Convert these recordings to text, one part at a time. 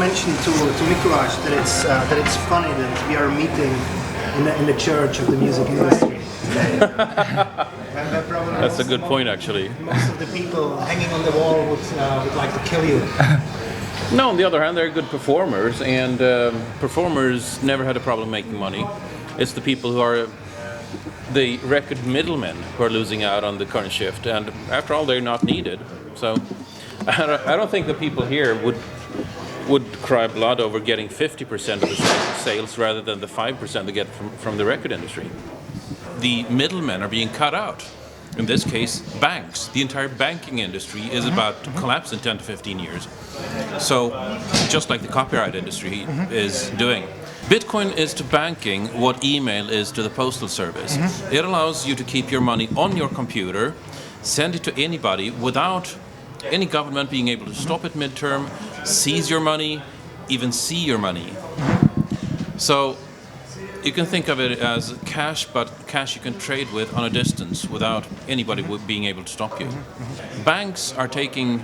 Mentioned to Mikuláš that it's funny that we are meeting in the church of the music industry today. That's a good point, actually. Most of the people hanging on the wall would like to kill you. No, on the other hand, they're good performers, and performers never had a problem making money. It's the people who are the record middlemen who are losing out on the current shift, and after all, they're not needed. So I don't think the people here would cry blood over getting 50% of the sales rather than the 5% they get from the record industry. The middlemen are being cut out. In this case, banks. The entire banking industry is about to collapse in 10 to 15 years. So, just like the copyright industry is doing. Bitcoin is to banking what email is to the postal service. It allows you to keep your money on your computer, send it to anybody without any government being able to stop it midterm, seize your money, even see your money. So you can think of it as cash, but cash you can trade with on a distance without anybody being able to stop you. Banks are taking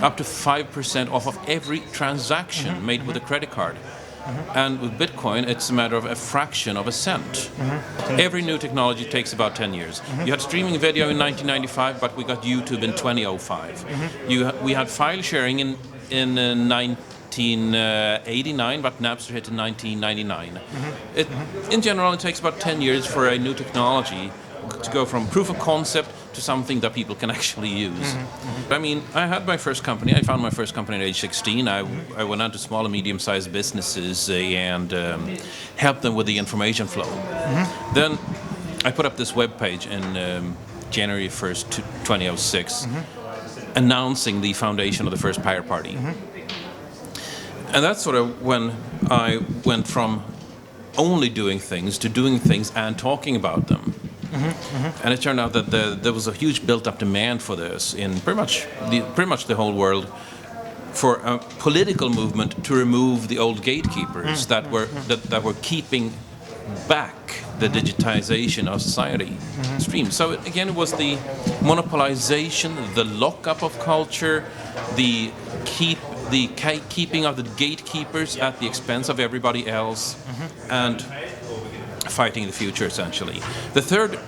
up to 5% off of every transaction made with a credit card. And with Bitcoin, it's a matter of a fraction of a cent. Every new technology takes about 10 years. You had streaming video in 1995, but we got YouTube in 2005. We had file sharing in 1989, but Napster hit in 1999. In general, it takes about 10 years for a new technology to go from proof of concept to something that people can actually use. I mean, I had my first company. I found my first company at age 16. I went out to small and medium-sized businesses and helped them with the information flow. Then I put up this web page in January 1st, 2006, announcing the foundation of the first pirate party. And that's sort of when I went from only doing things to doing things and talking about them. And it turned out that there was a huge built-up demand for this in pretty much the whole world, for a political movement to remove the old gatekeepers that were keeping back the digitization of society stream. So again, it was the monopolization, the lockup of culture, the keeping of the gatekeepers at the expense of everybody else, and fighting the future, essentially. The third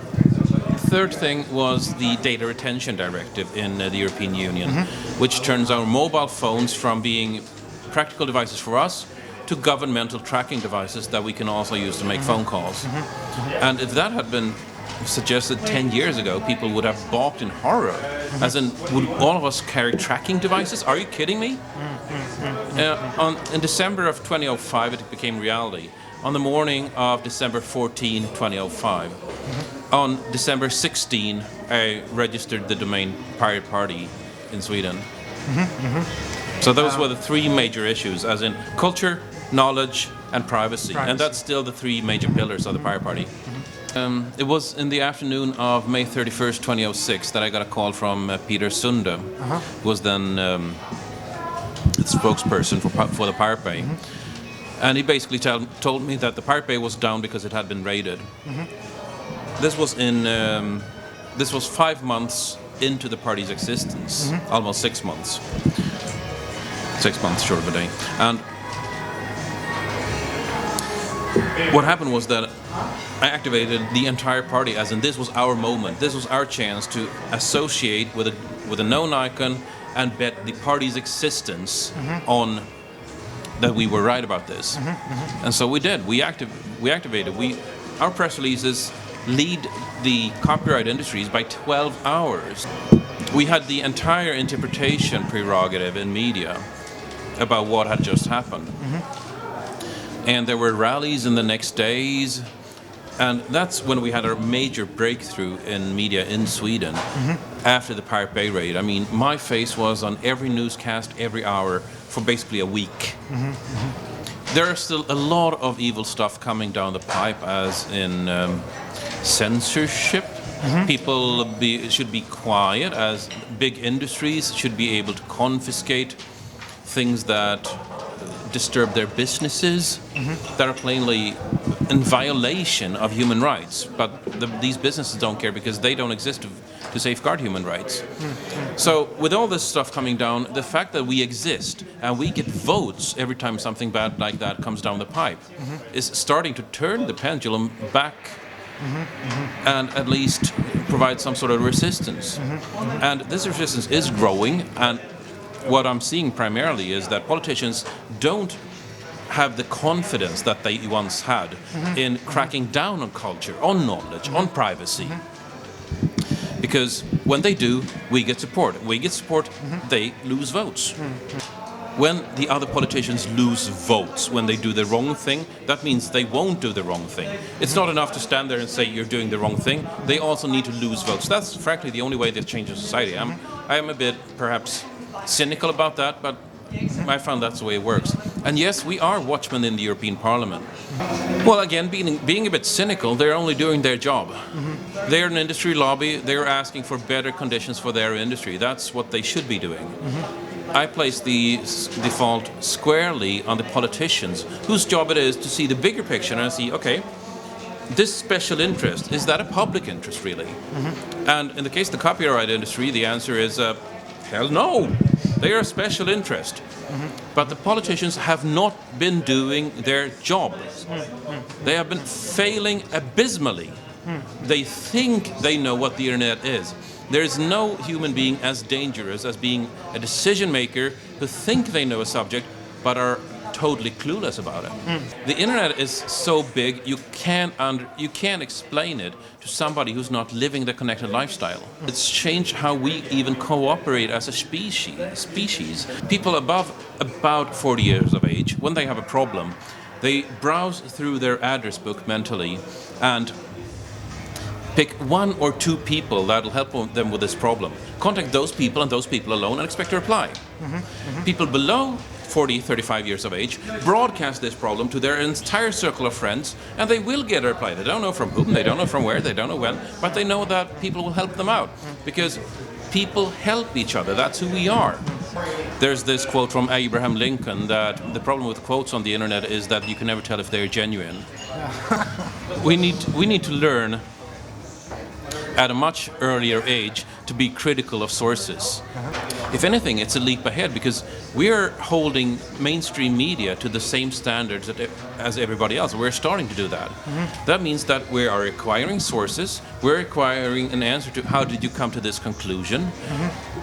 thing was the Data Retention Directive in the European Union, which turns our mobile phones from being practical devices for us to governmental tracking devices that we can also use to make phone calls. And if that had been suggested 10 years ago, people would have balked in horror. As in, would all of us carry tracking devices? Are you kidding me? In December of 2005, it became reality. On the morning of December 14, 2005. On December 16, I registered the domain Pirate Party in Sweden. So those were the three major issues, as in culture, knowledge, and privacy. And that's still the three major pillars of the Pirate Party. It was in the afternoon of May 31st, 2006, that I got a call from Peter Sunde, who was then the spokesperson for the Pirate Bay. And he basically told me that the Pirate Bay was down because it had been raided. This was 5 months into the party's existence, almost 6 months. 6 months short of a day. And what happened was that I activated the entire party, as in this was our moment. This was our chance to associate with a known icon and bet the party's existence on that we were right about this. And so we did. We activated. Our press releases lead the copyright industries by 12 hours. We had the entire interpretation prerogative in media about what had just happened. And there were rallies in the next days. And that's when we had our major breakthrough in media in Sweden after the Pirate Bay raid. I mean, my face was on every newscast every hour for basically a week. There are still a lot of evil stuff coming down the pipe, as in censorship. People should be quiet, as big industries should be able to confiscate things that disturb their businesses, that are plainly in violation of human rights. But these businesses don't care because they don't exist to to safeguard human rights. So with all this stuff coming down, the fact that we exist and we get votes every time something bad like that comes down the pipe is starting to turn the pendulum back and at least provide some sort of resistance. And this resistance is growing, and what I'm seeing primarily is that politicians don't have the confidence that they once had in cracking down on culture, on knowledge, on privacy. Because when they do, we get support. We get support, they lose votes. When the other politicians lose votes, when they do the wrong thing, that means they won't do the wrong thing. It's not enough to stand there and say you're doing the wrong thing. They also need to lose votes. That's frankly the only way they change a society. I am a bit perhaps cynical about that, but I found that's the way it works. And yes, we are watchmen in the European Parliament. Well, again, being a bit cynical, they're only doing their job. They're an industry lobby. They're asking for better conditions for their industry. That's what they should be doing. I place the fault squarely on the politicians, whose job it is to see the bigger picture and see, okay, this special interest, is that a public interest really? And in the case of the copyright industry, the answer is, hell no, they are a special interest. But the politicians have not been doing their job. They have been failing abysmally. They think they know what the internet is. There is no human being as dangerous as being a decision maker who think they know a subject but are totally clueless about it. The internet is so big you can't explain it to somebody who's not living the connected lifestyle. It's changed how we even cooperate as a species. People above about 40 years of age, when they have a problem, they browse through their address book mentally and pick one or two people that'll help them with this problem. Contact those people and those people alone and expect a reply. People below 40, 35 years of age broadcast this problem to their entire circle of friends, and they will get a reply. They don't know from whom, they don't know from where, they don't know when, but they know that people will help them out because people help each other. That's who we are. There's this quote from Abraham Lincoln that the problem with quotes on the internet is that you can never tell if they're genuine. We need to learn at a much earlier age to be critical of sources. If anything, it's a leap ahead because we're holding mainstream media to the same standards as everybody else. We're starting to do that. That means that we are acquiring sources, we're acquiring an answer to how did you come to this conclusion.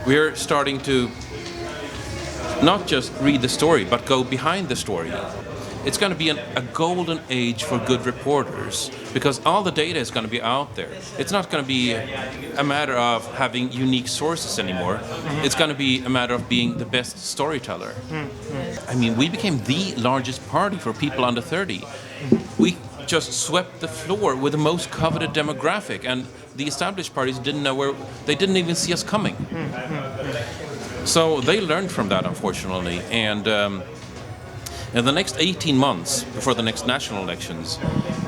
We're starting to not just read the story, but go behind the story. It's going to be a golden age for good reporters because all the data is going to be out there. It's not going to be a matter of having unique sources anymore. It's going to be a matter of being the best storyteller. I mean, we became the largest party for people under 30. We just swept the floor with the most coveted demographic, and the established parties didn't know they didn't even see us coming. So they learned from that, unfortunately, and in the next 18 months, before the next national elections,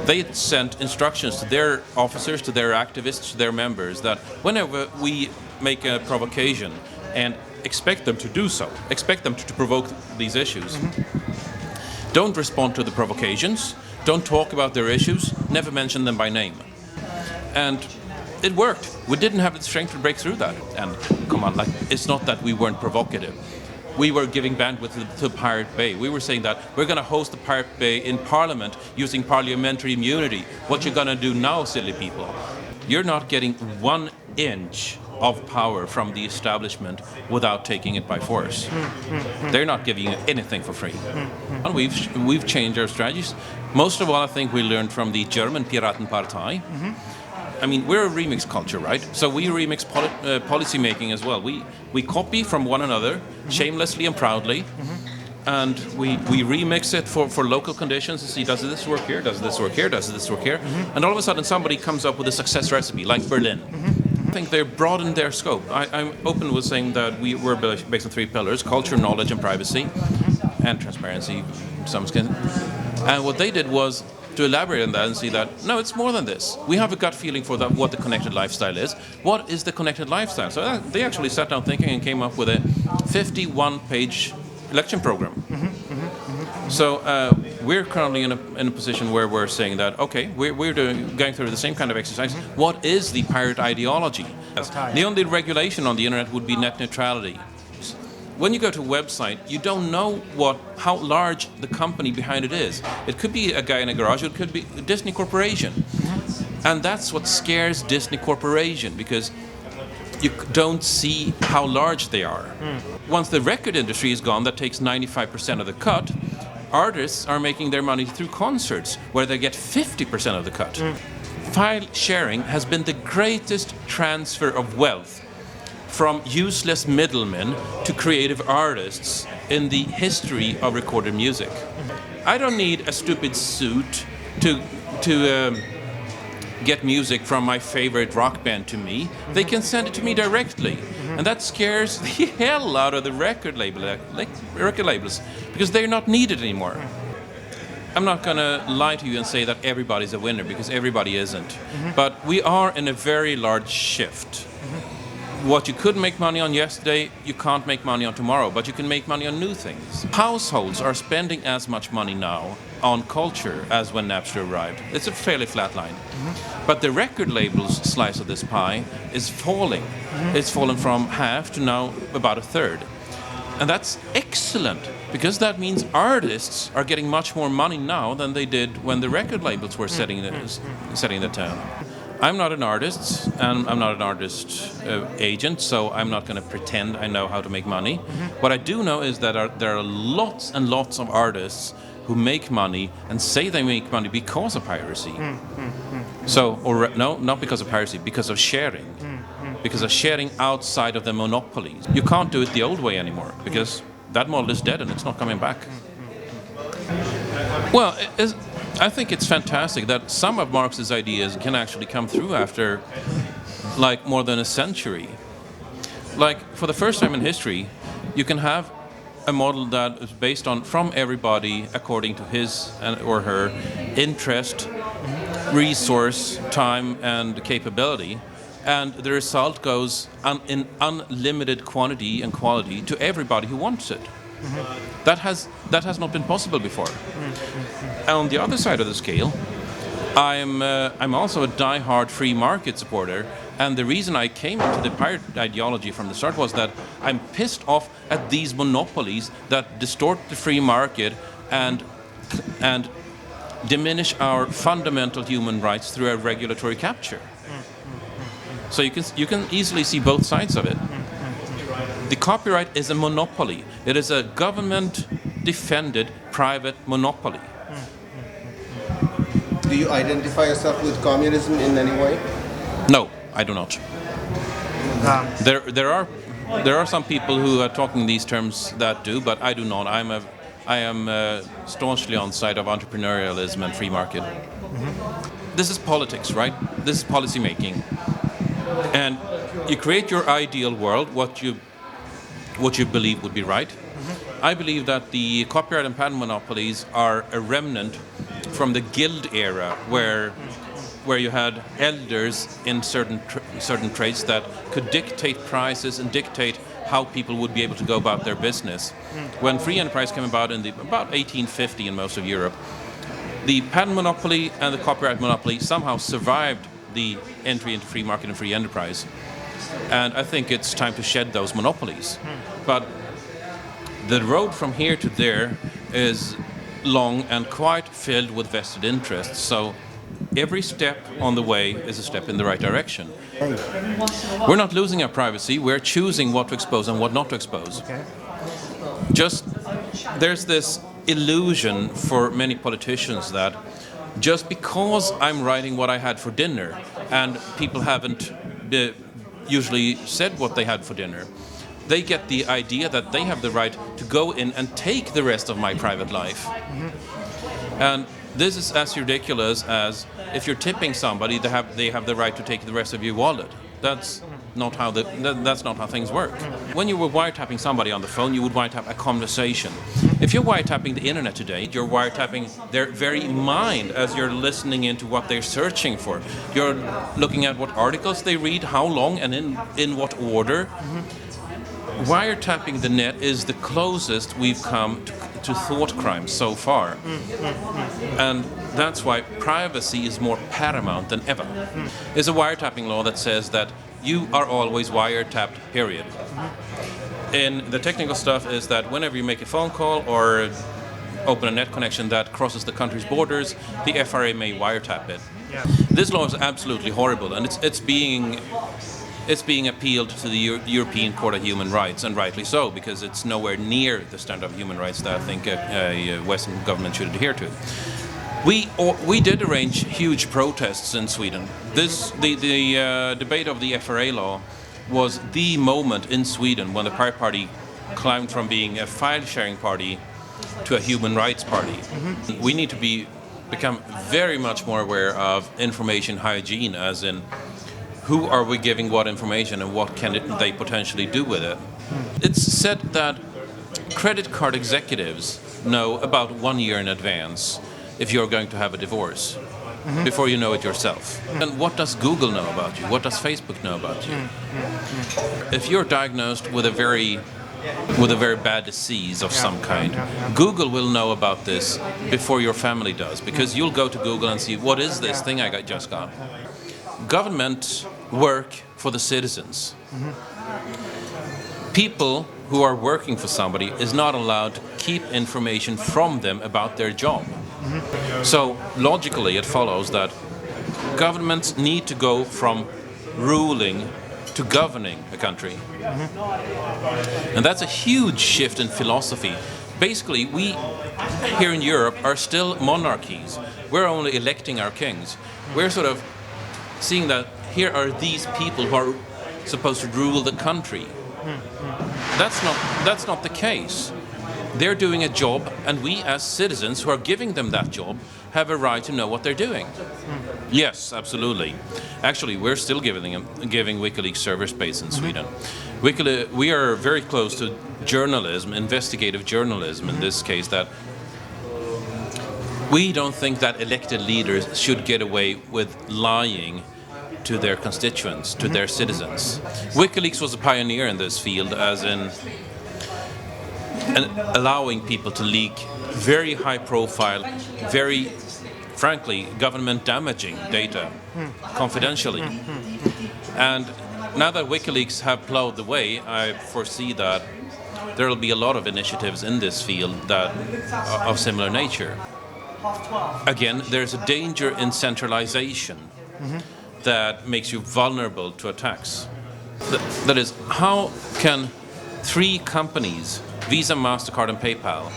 they sent instructions to their officers, to their activists, to their members, that whenever we make a provocation, and expect them to do so, expect them to provoke these issues, don't respond to the provocations, don't talk about their issues, never mention them by name. And it worked. We didn't have the strength to break through that. And come on, it's not that we weren't provocative. We were giving bandwidth to Pirate Bay. We were saying that we're going to host the Pirate Bay in Parliament using parliamentary immunity. What you going to do now, silly people? You're not getting 1 inch of power from the establishment without taking it by force. They're not giving you anything for free. And we've changed our strategies. Most of all, I think we learned from the German Piratenpartei. I mean, we're a remix culture, right? So we remix policy making as well. We copy from one another, shamelessly and proudly, and we remix it for local conditions to see, does this work here, does this work here, does this work here? And all of a sudden somebody comes up with a success recipe, like Berlin. I think they've broadened their scope. I'm open with saying that we're based on 3 pillars: culture, knowledge, and privacy, and transparency to some extent. And what they did was to elaborate on that and see that, no, it's more than this. We have a gut feeling for what the connected lifestyle is. What is the connected lifestyle? So they actually sat down thinking and came up with a 51-page election program. So we're currently in a position where we're saying that, okay, we're going through the same kind of exercise. What is the pirate ideology? The only regulation on the internet would be net neutrality. When you go to a website, you don't know how large the company behind it is. It could be a guy in a garage, it could be a Disney Corporation. And that's what scares Disney Corporation, because you don't see how large they are. Once the record industry is gone, that takes 95% of the cut. Artists are making their money through concerts, where they get 50% of the cut. File sharing has been the greatest transfer of wealth from useless middlemen to creative artists in the history of recorded music. I don't need a stupid suit to get music from my favorite rock band to me. They can send it to me directly. And that scares the hell out of the record labels, because they're not needed anymore. I'm not going to lie to you and say that everybody's a winner, because everybody isn't. But we are in a very large shift. What you could make money on yesterday, you can't make money on tomorrow, but you can make money on new things. Households are spending as much money now on culture as when Napster arrived. It's a fairly flat line. But the record label's slice of this pie is falling. It's fallen from half to now about a third. And that's excellent, because that means artists are getting much more money now than they did when the record labels were setting the tone. I'm not an artist, and I'm not an artist agent, so I'm not going to pretend I know how to make money. What I do know is that there are lots and lots of artists who make money and say they make money because of piracy. No, not because of piracy, because of sharing. Because of sharing outside of the monopolies. You can't do it the old way anymore, because that model is dead and it's not coming back. Well, I think it's fantastic that some of Marx's ideas can actually come through after more than a century. For the first time in history, you can have a model that is based on from everybody according to his or her interest, resource, time, and capability, and the result goes in unlimited quantity and quality to everybody who wants it. That has not been possible before. On the other side of the scale, I'm also a die-hard free market supporter, and the reason I came to the pirate ideology from the start was that I'm pissed off at these monopolies that distort the free market and diminish our fundamental human rights through a regulatory capture. So you can easily see both sides of it. The copyright is a monopoly. It is a government-defended private monopoly. Do you identify yourself with communism in any way? No, I do not. There are some people who are talking these terms that do, but I do not. I am staunchly on the side of entrepreneurialism and free market. This is politics, right? This is policy making, and you create your ideal world, what you believe would be right. I believe that the copyright and patent monopolies are a remnant from the guild era, where you had elders in certain trades that could dictate prices and dictate how people would be able to go about their business. When free enterprise came about in about 1850 in most of Europe, the patent monopoly and the copyright monopoly somehow survived the entry into free market and free enterprise. And I think it's time to shed those monopolies. But the road from here to there is long and quite filled with vested interests. So every step on the way is a step in the right direction. We're not losing our privacy. We're choosing what to expose and what not to expose. There's this illusion for many politicians that just because I'm writing what I had for dinner and people haven't usually said what they had for dinner, they get the idea that they have the right to go in and take the rest of my private life. And this is as ridiculous as if you're tipping somebody, they have the right to take the rest of your wallet. That's not how things work. When you were wiretapping somebody on the phone, you would wiretap a conversation. If you're wiretapping the internet today, you're wiretapping their very mind as you're listening into what they're searching for. You're looking at what articles they read, how long, and in what order. Wiretapping the net is the closest we've come to thought crimes so far. And that's why privacy is more paramount than ever. There's a wiretapping law that says that you are always wiretapped, period. And the technical stuff is that whenever you make a phone call or open a net connection that crosses the country's borders, the FRA may wiretap it. Yeah. This law is absolutely horrible, and it's being appealed to the European Court of Human Rights, and rightly so, because it's nowhere near the standard of human rights that I think a Western government should adhere to. We did arrange huge protests in Sweden. The debate of the FRA law was the moment in Sweden when the Pirate Party climbed from being a file-sharing party to a human rights party. We need to become very much more aware of information hygiene, as in who are we giving what information and what can they potentially do with it. It's said that credit card executives know about 1 year in advance if you're going to have a divorce, before you know it yourself. And what does Google know about you? What does Facebook know about you? If you're diagnosed with a very bad disease of some kind, Google will know about this before your family does, because you'll go to Google and see, what is this thing I just got? Government work for the citizens. People who are working for somebody is not allowed to keep information from them about their job. So logically it follows that governments need to go from ruling to governing a country. And that's a huge shift in philosophy. Basically, we here in Europe are still monarchies. We're only electing our kings. We're sort of seeing that here are these people who are supposed to rule the country. That's not the case. They're doing a job, and we as citizens who are giving them that job have a right to know what they're doing. Yes, absolutely. Actually, we're still giving WikiLeaks server space in Sweden. We are very close to journalism, investigative journalism in this case, that we don't think that elected leaders should get away with lying to their constituents, to their citizens. WikiLeaks was a pioneer in this field, as in allowing people to leak very high profile, very frankly government damaging data confidentially. And now that WikiLeaks have plowed the way, I foresee that there will be a lot of initiatives in this field that are of similar nature. Again, there's a danger in centralization that makes you vulnerable to attacks. That is, how can 3 companies, Visa, MasterCard and PayPal,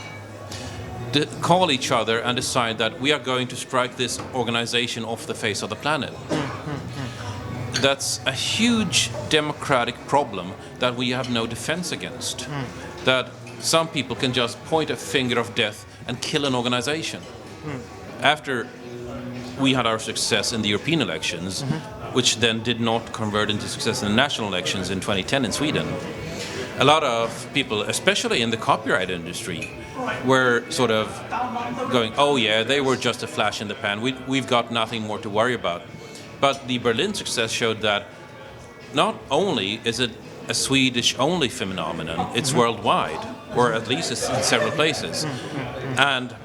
call each other and decide that we are going to strike this organization off the face of the planet? That's a huge democratic problem that we have no defense against. That some people can just point a finger of death and kill an organization. After we had our success in the European elections, which then did not convert into success in the national elections in 2010 in Sweden, a lot of people, especially in the copyright industry, were sort of going, oh yeah, they were just a flash in the pan, we've got nothing more to worry about. But the Berlin success showed that not only is it a Swedish-only phenomenon, it's worldwide, or at least it's in several places. And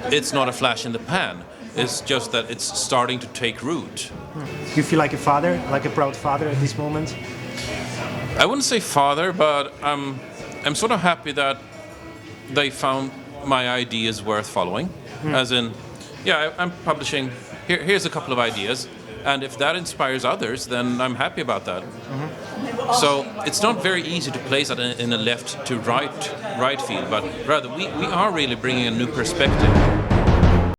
it's not a flash in the pan, it's just that it's starting to take root. Do you feel like a father, like a proud father at this moment? I wouldn't say father, but I'm sort of happy that they found my ideas worth following. As in, yeah, I'm publishing, here's a couple of ideas, and if that inspires others, then I'm happy about that. So it's not very easy to place that in a left to right field, but rather we are really bringing a new perspective.